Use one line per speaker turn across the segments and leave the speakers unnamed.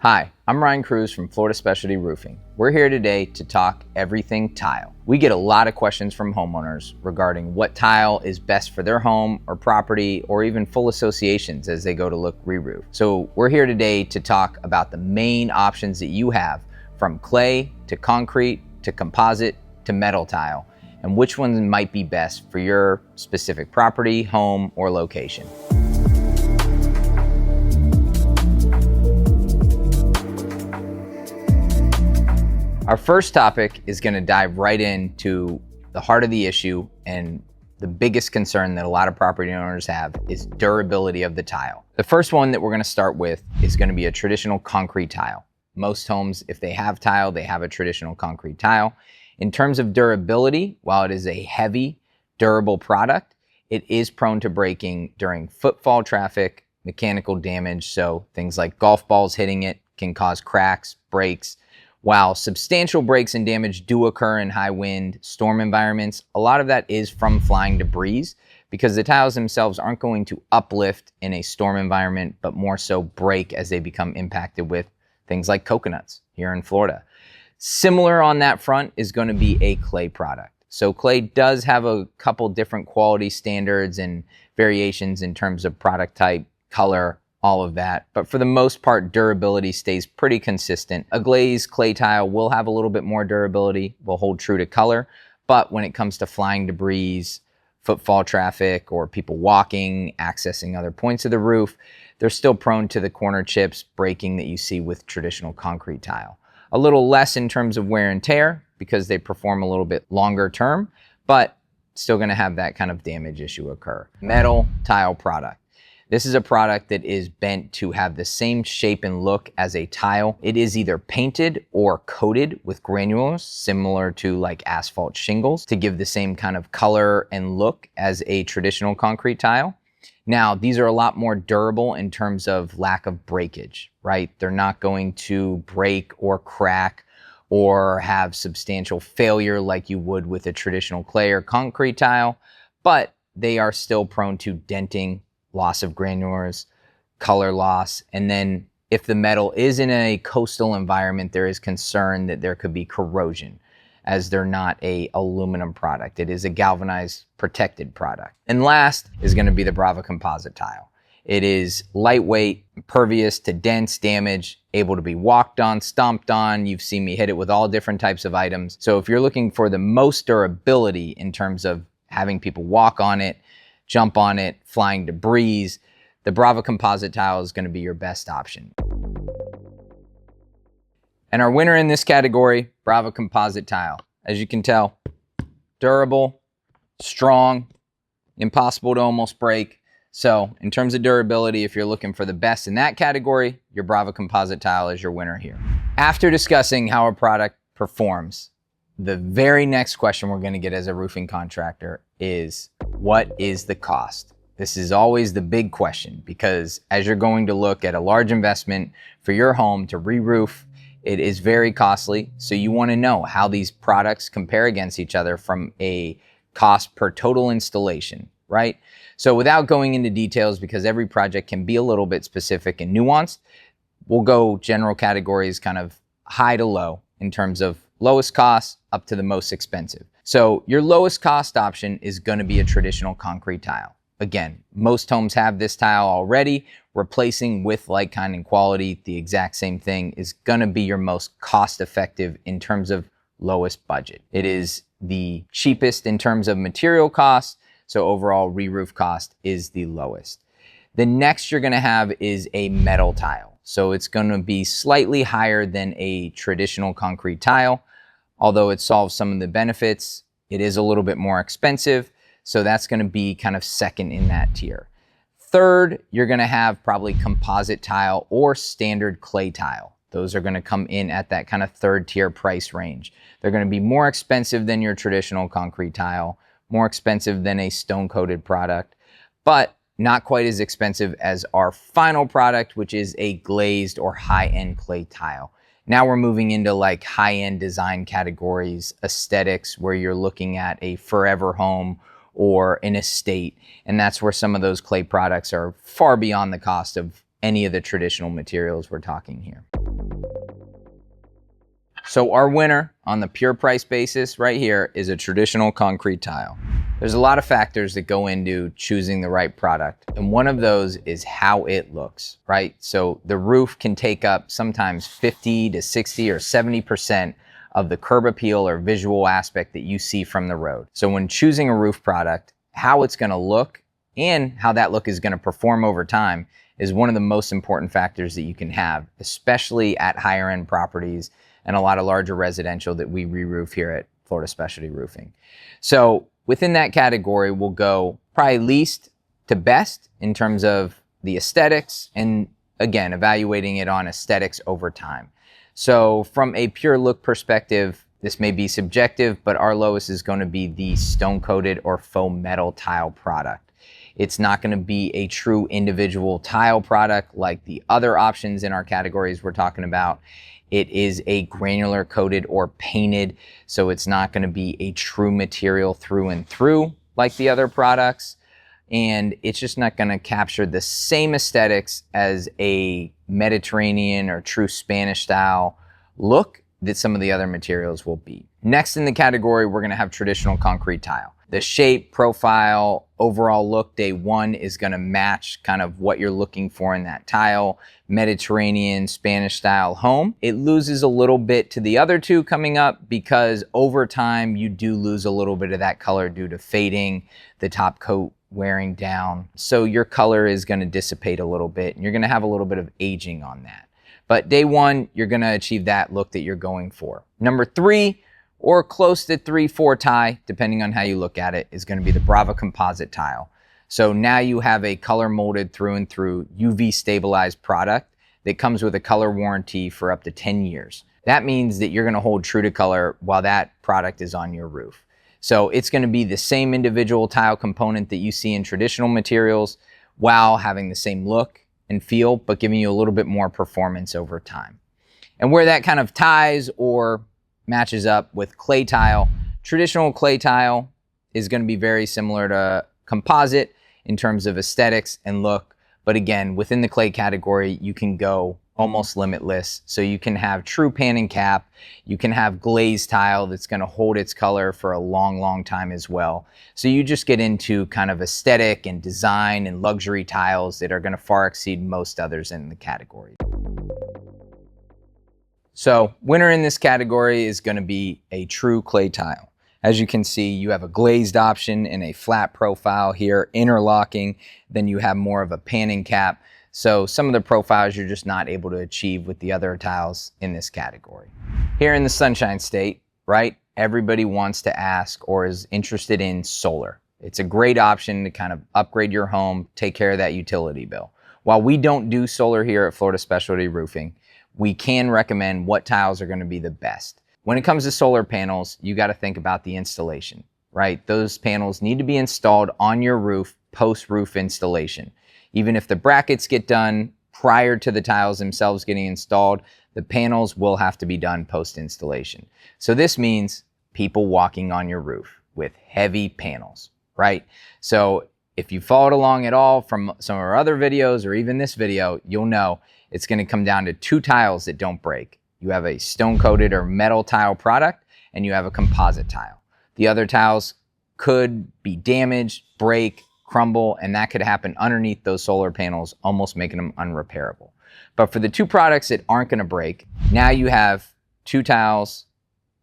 Hi, I'm Ryan Cruz from Florida Specialty Roofing. We're here today to talk everything tile. We get a lot of questions from homeowners regarding what tile is best for their home or property, or even full associations as they go to look re-roof. So we're here today to talk about the main options that you have, from clay to concrete to composite to metal tile, and which ones might be best for your specific property, home, or location. Our first topic is going to dive right into the heart of the issue, and the biggest concern that a lot of property owners have is durability of the tile. The first one that we're going to start with is going to be a traditional concrete tile. Most homes, if they have tile, they have a traditional concrete tile. In terms of durability, while it is a heavy, durable product, it is prone to breaking during footfall traffic, mechanical damage, so things like golf balls hitting it can cause cracks, breaks. While substantial breaks and damage do occur in high wind, storm environments, a lot of that is from flying debris, because the tiles themselves aren't going to uplift in a storm environment, but more so break as they become impacted with things like coconuts here in Florida. Similar on that front is going to be a clay product. So clay does have a couple different quality standards and variations in terms of product type, color, all of that. But for the most part, durability stays pretty consistent. A glazed clay tile will have a little bit more durability, will hold true to color. But when it comes to flying debris, footfall traffic, or people walking, accessing other points of the roof, they're still prone to the corner chips, breaking that you see with traditional concrete tile. A little less in terms of wear and tear because they perform a little bit longer term, but still going to have that kind of damage issue occur. Metal tile product. This is a product that is bent to have the same shape and look as a tile. It is either painted or coated with granules, similar to like asphalt shingles, to give the same kind of color and look as a traditional concrete tile. Now, these are a lot more durable in terms of lack of breakage, right? They're not going to break or crack or have substantial failure like you would with a traditional clay or concrete tile, but they are still prone to denting, loss of granulars, color loss, and then if the metal is in a coastal environment, there is concern that there could be corrosion, as they're not a aluminum product. It is a galvanized protected product. And last is going to be the Brava Composite tile. It is lightweight, impervious to dents, damage, able to be walked on, stomped on. You've seen me hit it with all different types of items. So if you're looking for the most durability in terms of having people walk on it, jump on it, flying debris, the Brava Composite tile is going to be your best option. And our winner in this category, Brava Composite tile. As you can tell, durable, strong, impossible to almost break. So in terms of durability, if you're looking for the best in that category, your Brava Composite tile is your winner here. After discussing how a product performs, the very next question we're going to get as a roofing contractor is, what is the cost? This is always the big question, because as you're going to look at a large investment for your home to re-roof, it is very costly. So you want to know how these products compare against each other from a cost per total installation, right? So without going into details, because every project can be a little bit specific and nuanced, we'll go general categories, kind of high to low in terms of lowest cost up to the most expensive. So your lowest cost option is going to be a traditional concrete tile. Again, most homes have this tile already. Replacing with like, kind, and quality, the exact same thing, is going to be your most cost effective in terms of lowest budget. It is the cheapest in terms of material cost, so overall re-roof cost is the lowest. The next you're going to have is a metal tile. So it's going to be slightly higher than a traditional concrete tile. Although it solves some of the benefits, it is a little bit more expensive. So that's going to be kind of second in that tier. Third, you're going to have probably composite tile or standard clay tile. Those are going to come in at that kind of third tier price range. They're going to be more expensive than your traditional concrete tile, more expensive than a stone coated product, but not quite as expensive as our final product, which is a glazed or high-end clay tile. Now we're moving into like high-end design categories, aesthetics, where you're looking at a forever home or an estate. And that's where some of those clay products are far beyond the cost of any of the traditional materials we're talking here. So our winner on the pure price basis right here is a traditional concrete tile. There's a lot of factors that go into choosing the right product, and one of those is how it looks, right? So the roof can take up sometimes 50 to 60 or 70% of the curb appeal or visual aspect that you see from the road. So when choosing a roof product, how it's gonna look and how that look is gonna perform over time is one of the most important factors that you can have, especially at higher end properties and a lot of larger residential that we re-roof here at Florida Specialty Roofing. So within that category, we'll go probably least to best in terms of the aesthetics, and again, evaluating it on aesthetics over time. So from a pure look perspective, this may be subjective, but our lowest is going to be the stone coated or faux metal tile product. It's not going to be a true individual tile product like the other options in our categories we're talking about. It is a granular coated or painted, so it's not going to be a true material through and through like the other products. And it's just not going to capture the same aesthetics as a Mediterranean or true Spanish style look that some of the other materials will be. Next in the category, we're going to have traditional concrete tile. The shape, profile, overall look day one is going to match kind of what you're looking for in that tile. Mediterranean, Spanish style home. It loses a little bit to the other two coming up because over time you do lose a little bit of that color due to fading, the top coat wearing down. So your color is going to dissipate a little bit and you're going to have a little bit of aging on that. But day one, you're going to achieve that look that you're going for. Number 3, or close to 3-4 tie, depending on how you look at it, is going to be the Brava Composite tile. So now you have a color molded through and through UV stabilized product that comes with a color warranty for up to 10 years. That means that you're going to hold true to color while that product is on your roof. So it's going to be the same individual tile component that you see in traditional materials while having the same look and feel, but giving you a little bit more performance over time. And where that kind of ties or matches up with clay tile. Traditional clay tile is going to be very similar to composite in terms of aesthetics and look. But again, within the clay category, you can go almost limitless. So you can have true pan and cap. You can have glazed tile that's going to hold its color for a long, long time as well. So you just get into kind of aesthetic and design and luxury tiles that are going to far exceed most others in the category. So winner in this category is going to be a true clay tile. As you can see, you have a glazed option and a flat profile here, interlocking. Then you have more of a pan and cap. So some of the profiles you're just not able to achieve with the other tiles in this category. Here in the Sunshine State, right, everybody wants to ask or is interested in solar. It's a great option to kind of upgrade your home, take care of that utility bill. While we don't do solar here at Florida Specialty Roofing, we can recommend what tiles are going to be the best. When it comes to solar panels, you got to think about the installation, right? Those panels need to be installed on your roof post-roof installation. Even if the brackets get done prior to the tiles themselves getting installed, the panels will have to be done post-installation. So this means people walking on your roof with heavy panels, right? So if you followed along at all from some of our other videos or even this video, you'll know it's going to come down to 2 tiles that don't break. You have a stone coated or metal tile product and you have a composite tile. The other tiles could be damaged, break, crumble, and that could happen underneath those solar panels, almost making them unrepairable. But for the 2 products that aren't going to break, now you have 2 tiles,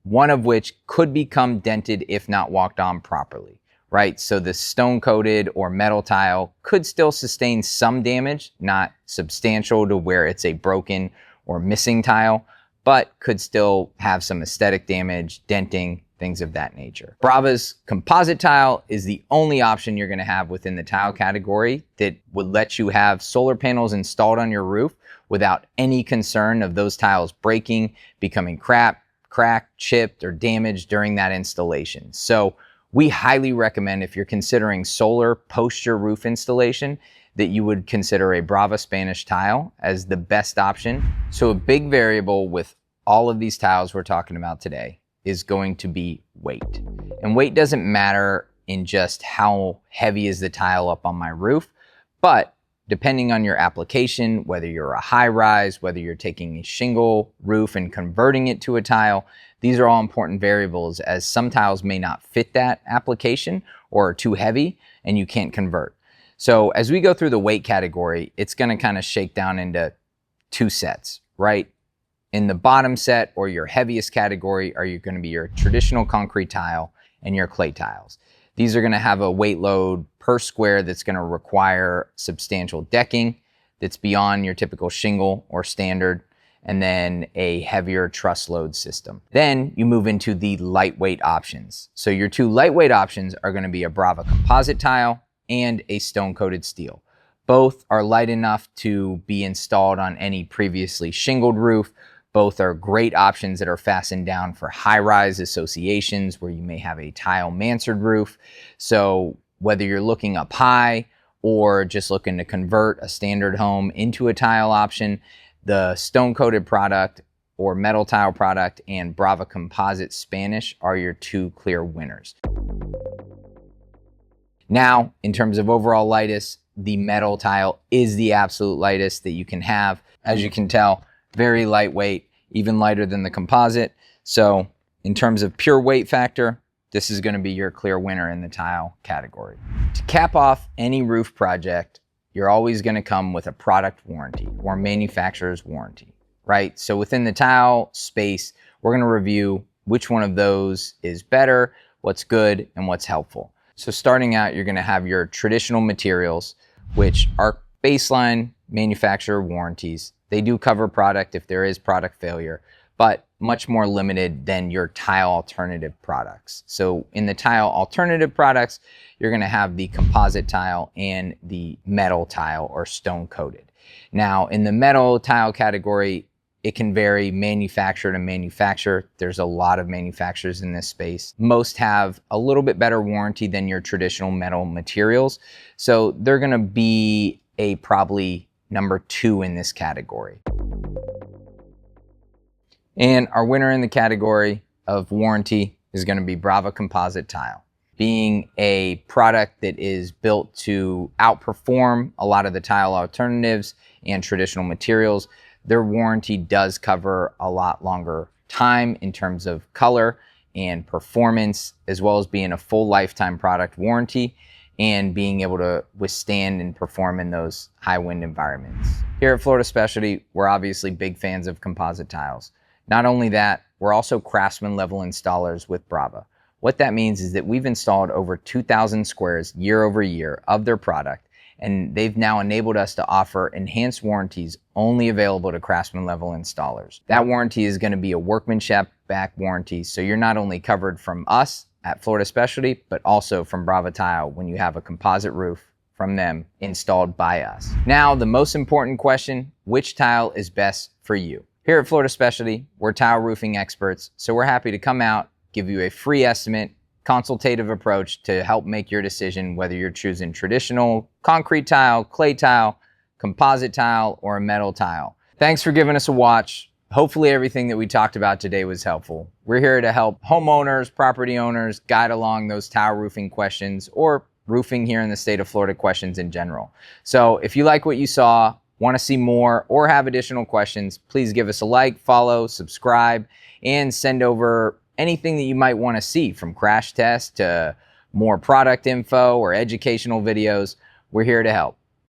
one of which could become dented if not walked on properly. Right? So the stone coated or metal tile could still sustain some damage, not substantial to where it's a broken or missing tile, but could still have some aesthetic damage, denting, things of that nature. Brava's composite tile is the only option you're going to have within the tile category that would let you have solar panels installed on your roof without any concern of those tiles breaking, becoming cracked, chipped, or damaged during that installation. So we highly recommend, if you're considering solar post your roof installation, that you would consider a Brava Spanish tile as the best option. So a big variable with all of these tiles we're talking about today is going to be weight. And weight doesn't matter in just how heavy is the tile up on my roof, but depending on your application, whether you're a high rise, whether you're taking a shingle roof and converting it to a tile, these are all important variables, as some tiles may not fit that application or are too heavy and you can't convert. So as we go through the weight category, it's going to kind of shake down into two sets, right? In the bottom set, or your heaviest category, are you going to be your traditional concrete tile and your clay tiles. These are going to have a weight load per square that's going to require substantial decking that's beyond your typical shingle or standard, and then a heavier truss load system. Then you move into the lightweight options. So your two lightweight options are going to be a Brava Composite tile and a stone-coated steel. Both are light enough to be installed on any previously shingled roof. Both are great options that are fastened down for high-rise associations where you may have a tile mansard roof. So whether you're looking up high or just looking to convert a standard home into a tile option, the stone-coated product or metal tile product and Brava Composite Spanish are your two clear winners. Now, in terms of overall lightest, the metal tile is the absolute lightest that you can have. As you can tell, very lightweight, even lighter than the composite. So in terms of pure weight factor, this is going to be your clear winner in the tile category. To cap off any roof project, you're always going to come with a product warranty or manufacturer's warranty, right? So within the tile space, we're going to review which one of those is better, what's good, and what's helpful. So starting out, you're going to have your traditional materials, which are baseline manufacturer warranties. They do cover product if there is product failure, but much more limited than your tile alternative products. So in the tile alternative products, you're going to have the composite tile and the metal tile or stone coated. Now in the metal tile category, it can vary manufacturer to manufacturer. There's a lot of manufacturers in this space. Most have a little bit better warranty than your traditional metal materials. So they're going to be a probably number 2 in this category. And our winner in the category of warranty is going to be Brava Composite Tile. Being a product that is built to outperform a lot of the tile alternatives and traditional materials, their warranty does cover a lot longer time in terms of color and performance, as well as being a full lifetime product warranty and being able to withstand and perform in those high wind environments. Here at Florida Specialty, we're obviously big fans of composite tiles. Not only that, we're also craftsman level installers with Brava. What that means is that we've installed over 2,000 squares year over year of their product, and they've now enabled us to offer enhanced warranties only available to craftsman level installers. That warranty is going to be a Workmanship back warranty, so you're not only covered from us at Florida Specialty, but also from Brava Tile when you have a composite roof from them installed by us. Now, the most important question, which tile is best for you? Here at Florida Specialty, we're tile roofing experts, so we're happy to come out, give you a free estimate, consultative approach to help make your decision whether you're choosing traditional concrete tile, clay tile, composite tile, or a metal tile. Thanks for giving us a watch. Hopefully everything that we talked about today was helpful. We're here to help homeowners, property owners guide along those tile roofing questions or roofing here in the state of Florida questions in general. So if you like what you saw, want to see more, or have additional questions, please give us a like, follow, subscribe, and send over anything that you might want to see, from crash tests to more product info or educational videos. We're here to help.